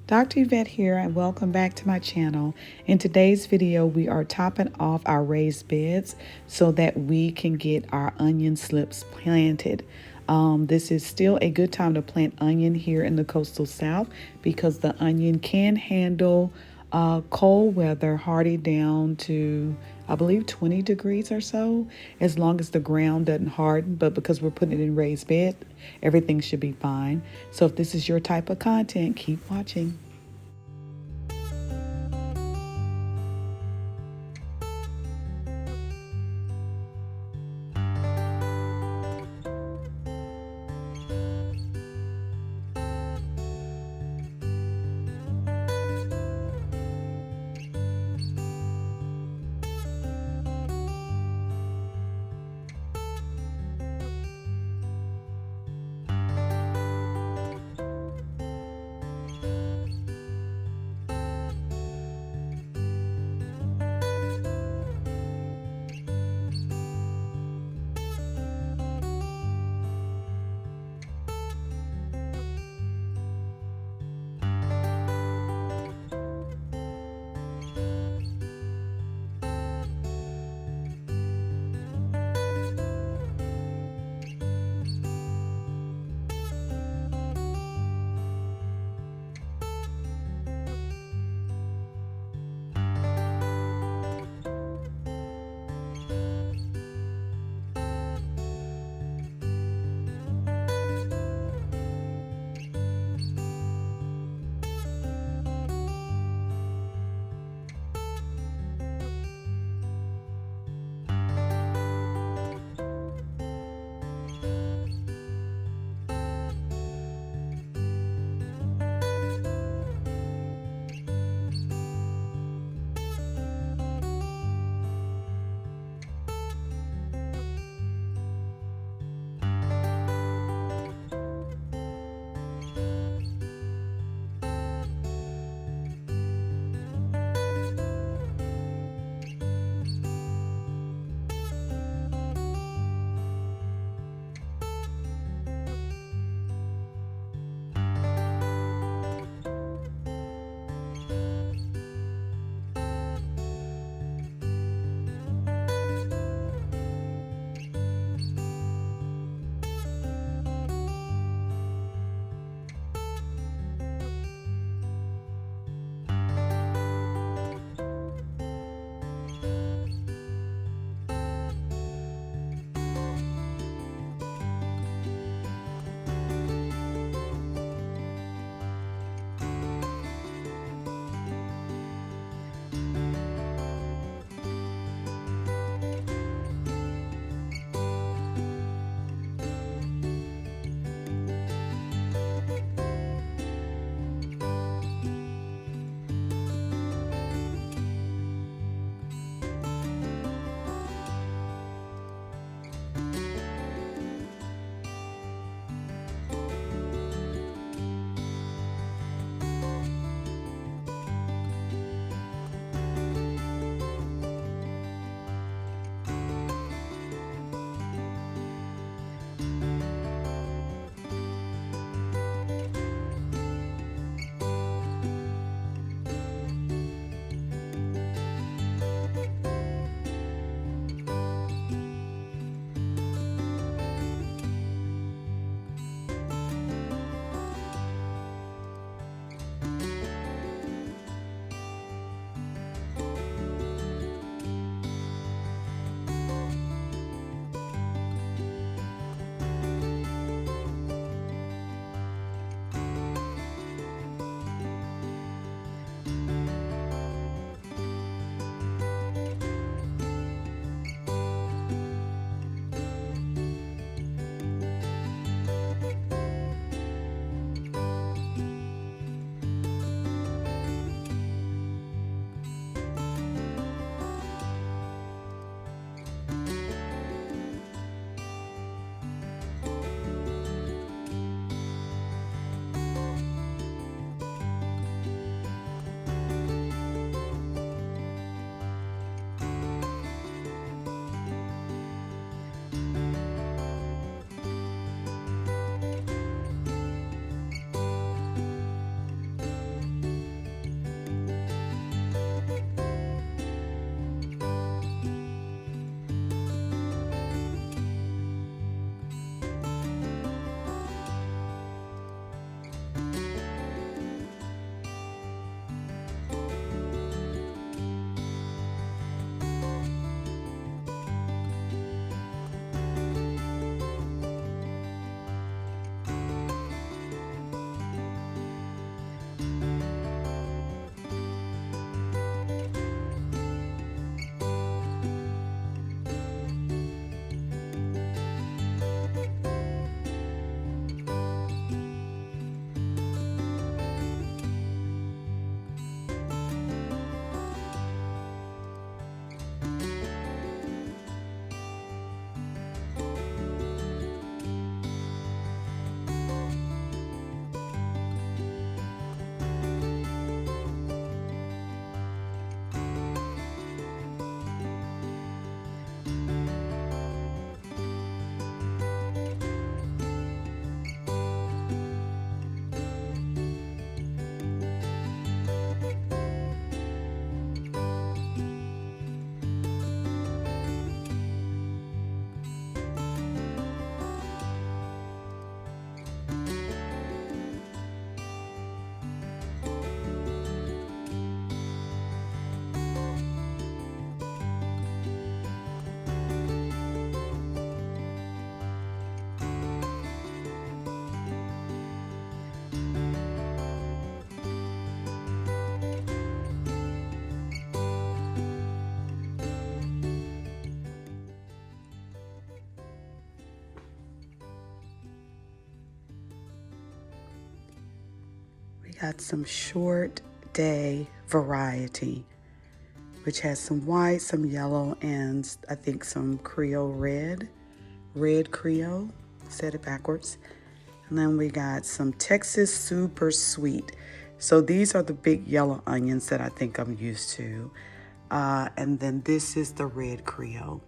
Dr. Evette here, and welcome back to my channel. In today's video, we are topping off our raised beds so that we can get our onion slips planted. This is still a good time to plant onion here in the coastal South because the onion can handle cold weather, hardy down to, I believe, 20 degrees or so, as long as the ground doesn't harden. But because we're putting it in raised bed, everything should be fine. So if this is your type of content, keep watching. got some short day variety, which has some white, some yellow, and I think some Creole red Creole, said it backwards. And then we got some Texas super sweet. So these are the big yellow onions that I think I'm used to. And then this is the red Creole,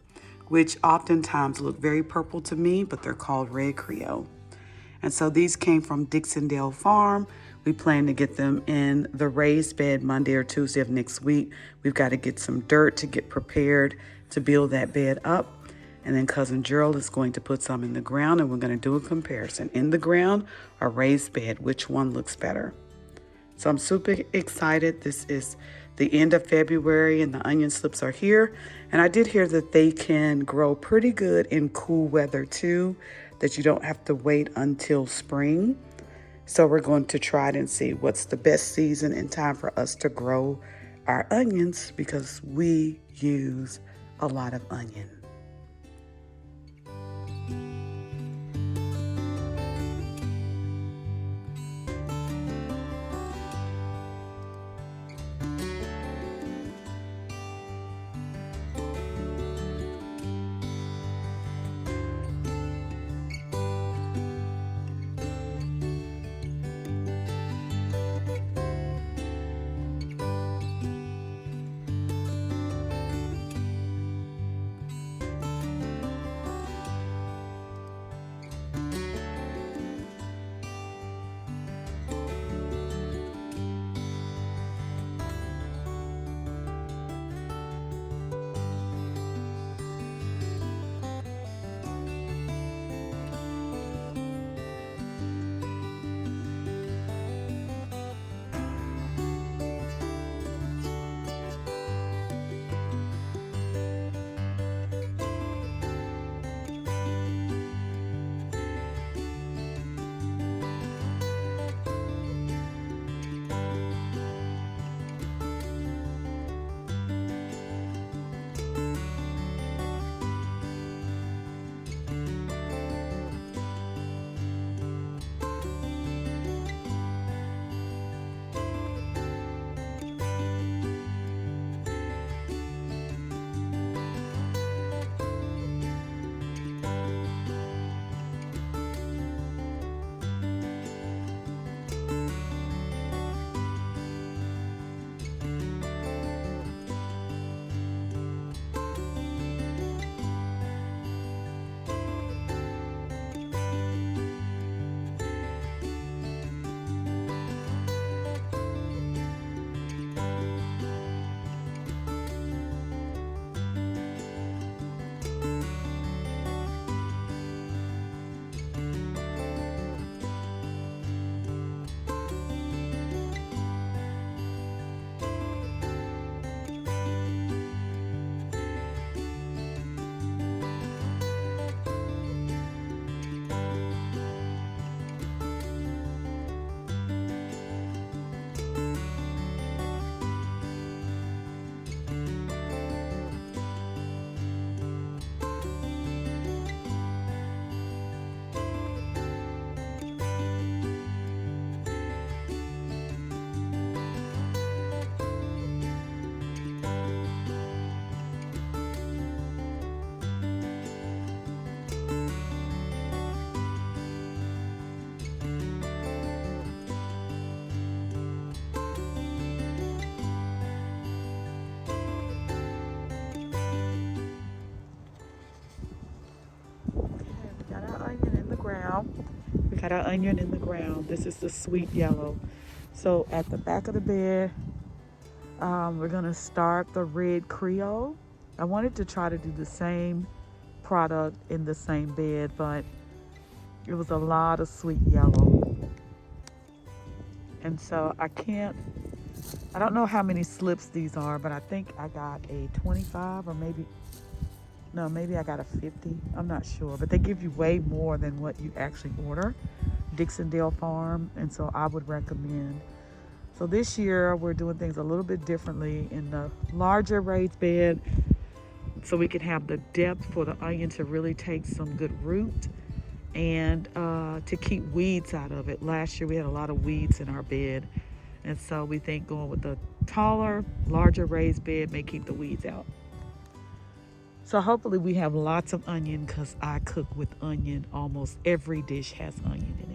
which oftentimes look very purple to me, but they're called red Creole. And so these came from Dixondale Farm. We plan to get them in the raised bed Monday or Tuesday of next week. We've got to get some dirt to get prepared to build that bed up. And then Cousin Gerald is going to put some in the ground, and we're going to do a comparison. In the ground or raised bed, which one looks better? So I'm super excited. This is the end of February and the onion slips are here. And I did hear that they can grow pretty good in cool weather too, that you don't have to wait until spring. So we're going to try it and see what's the best season and time for us to grow our onions, because we use a lot of onion. We got our onion in the ground. This is the sweet yellow. So at the back of the bed, we're gonna start the red Creole. I wanted to try to do the same product in the same bed, but it was a lot of sweet yellow. And so I don't know how many slips these are, but I think I got a 25 or maybe I got a 50. I'm not sure, but they give you way more than what you actually order. Dixondale Farm, and so I would recommend. So this year we're doing things a little bit differently in the larger raised bed, so we can have the depth for the onion to really take some good root, and to keep weeds out of it. Last year we had a lot of weeds in our bed, And so we think going with the taller, larger raised bed may keep the weeds out. So hopefully we have lots of onion because I cook with onion. Almost every dish has onion in